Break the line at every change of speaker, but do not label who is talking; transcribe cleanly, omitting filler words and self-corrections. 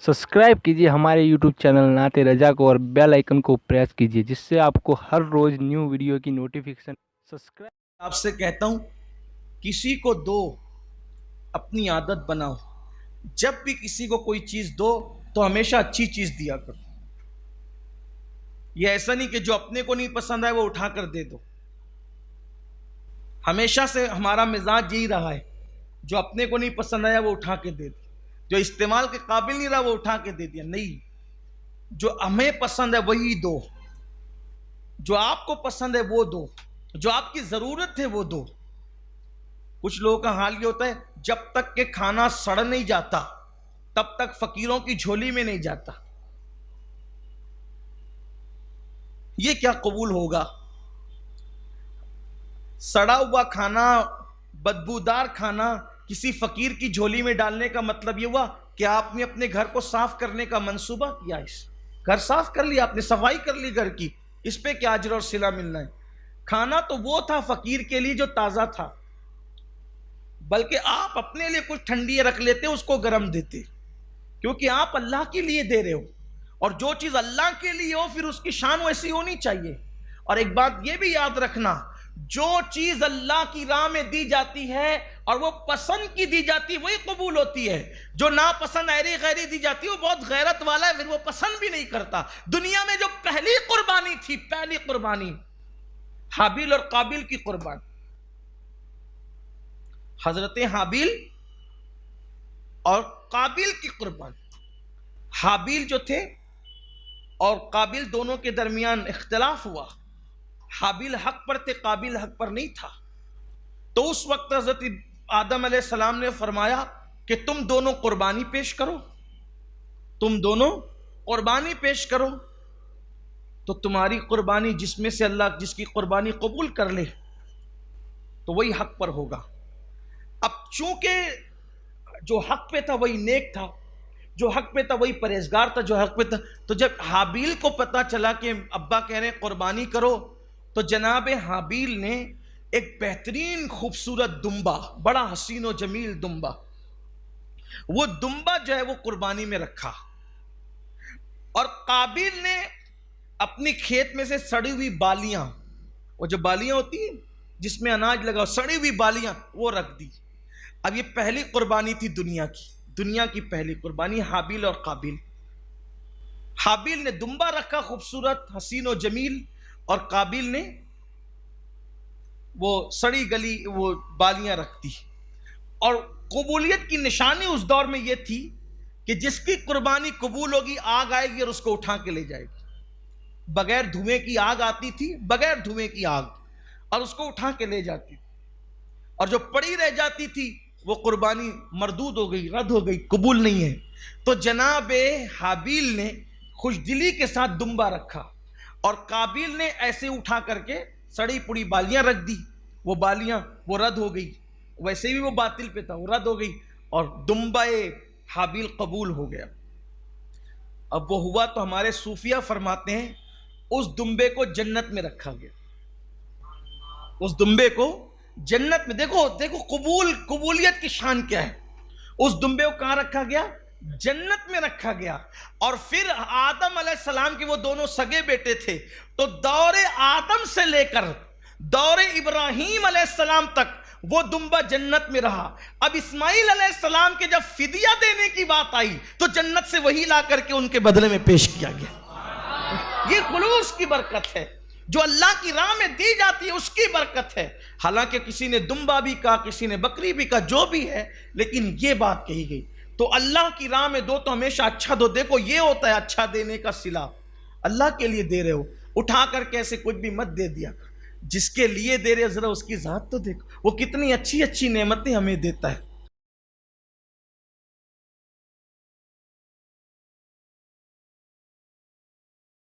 Subscribe कीजिए हमारे YouTube channel नाते रजा को और बेल आइकन को प्रेस कीजिए जिससे आपको हर रोज न्यू वीडियो की नोटिफिकेशन सब्सक्राइब।
आपसे कहता हूं, किसी को दो, अपनी आदत बनाओ। जब भी किसी को कोई चीज दो तो हमेशा अच्छी चीज दिया करो। यह ऐसा नहीं कि जो अपने को नहीं पसंद आए वो उठा कर दे दो। हमेशा से हमारा मिजाज यही रहा है, जो अपने को नहीं पसंद आया वो उठा के दे दो, जो इस्तेमाल के काबिल नहीं रहा वो उठा के दे दिया। नहीं, जो हमें पसंद है वही दो, जो आपको पसंद है वो दो, जो आपकी जरूरत है वो दो। कुछ लोगों का हाल ये होता है, जब तक के खाना सड़ नहीं जाता तब तक फकीरों की झोली में नहीं जाता। ये क्या कबूल होगा? सड़ा हुआ खाना, बदबूदार खाना किसी फकीर की झोली में डालने का मतलब ये हुआ कि आपने अपने घर को साफ करने का मंसूबा किया। इस घर साफ कर लिया आपने, सफाई कर ली घर की, इस पे क्या अजर और सिला मिलना है? खाना तो वो था फकीर के लिए जो ताजा था, बल्कि आप अपने लिए कुछ ठंडी रख लेते, उसको गर्म देते, क्योंकि आप अल्लाह के लिए दे रहे हो। और जो चीज अल्लाह के लिए हो फिर उसकी शान वैसी होनी चाहिए। और एक बात यह भी याद रखना, जो चीज अल्लाह की राह में दी जाती है और वो पसंद की दी जाती है वही कबूल होती है। जो नापसंद ऐरी गैरी दी जाती है वो बहुत गैरत वाला है, फिर वो पसंद भी नहीं करता। दुनिया में जो पहली कुर्बानी थी, पहली कुर्बानी हाबिल और काबिल की कुर्बानी। हजरत हाबिल और काबिल की कुर्बानी। हाबिल जो थे और काबिल दोनों के दरमियान इख्तिलाफ हुआ। हाबिल हक पर थे, काबिल हक पर नहीं था। तो उस वक्त हजरत आदम अलैहिस्सलाम ने फरमाया कि तुम दोनों कुर्बानी पेश करो, तुम दोनों कुर्बानी पेश करो, तो तुम्हारी कुर्बानी जिसमें से अल्लाह जिसकी कुर्बानी कबूल कर ले तो वही हक पर होगा। अब चूंकि जो हक पे था वही नेक था, जो हक पे था वही परहेजगार था, जो हक पे था। तो जब हाबिल को पता चला कि अब्बा कह रहे हैं कुर्बानी करो, तो जनाब हाबिल ने एक बेहतरीन खूबसूरत दुम्बा, बड़ा हसीन और जमील दुम्बा, वो दुम्बा जो है वो कुर्बानी में रखा। और काबिल ने अपनी खेत में से सड़ी हुई बालियां, वो जो बालियां होती हैं जिसमें अनाज लगा, सड़ी हुई बालियां, वो रख दी। अब ये पहली कुर्बानी थी दुनिया की पहली कुर्बानी, हाबिल और काबिल। हाबिल ने दुम्बा रखा खूबसूरत हसीन और जमील, और काबिल ने वो सड़ी गली वो बालियां रख दी। और कबूलियत की निशानी उस दौर में ये थी कि जिसकी कुर्बानी कबूल होगी आग आएगी और उसको उठा के ले जाएगी। बगैर धुएं की आग आती थी, बगैर धुएं की आग, और उसको उठा के ले जाती। और जो पड़ी रह जाती थी वो कुर्बानी मरदूद हो गई, रद्द हो गई, कबूल नहीं है। तो जनाब हाबिल ने खुशदिली के साथ दुम्बा रखा और काबिल ने ऐसे उठा करके सड़ी पुड़ी बालियां रख दी। वो बालियां वो रद्द हो गई, वैसे भी वो बातिल पे था, वो रद्द हो गई और दुम्बा हाबिल कबूल हो गया। अब वो हुआ तो हमारे सूफिया फरमाते हैं उस दुम्बे को जन्नत में रखा गया। उस दुम्बे को जन्नत में, देखो कबूलियत की शान क्या है। उस दुम्बे को कहां रखा गया? जन्नत में रखा गया। और फिर आदम अलैहिस्सलाम के वो दोनों सगे बेटे थे, तो दौरे आदम से लेकर दौरे इब्राहीम अलैहिस्सलाम तक वो दुम्बा जन्नत में रहा। अब इस्माइल अलैहिस्सलाम के जब फिदिया देने की बात आई तो जन्नत से वही ला करके उनके बदले में पेश किया गया। ये खुलूस की बरकत है, जो अल्लाह की राह में दी जाती है उसकी बरकत है। हालांकि किसी ने दुम्बा भी कहा, किसी ने बकरी भी कहा, जो भी है, लेकिन ये बात कही गई। तो अल्लाह की राह में दो तो हमेशा अच्छा दो। देखो ये होता है अच्छा देने का सिला, अल्लाह के लिए दे रहे हो, उठा कर कैसे कुछ भी मत दे दिया। जिसके लिए दे रहे हो जरा उसकी जात तो देखो, वो कितनी अच्छी अच्छी नेमतें हमें देता है।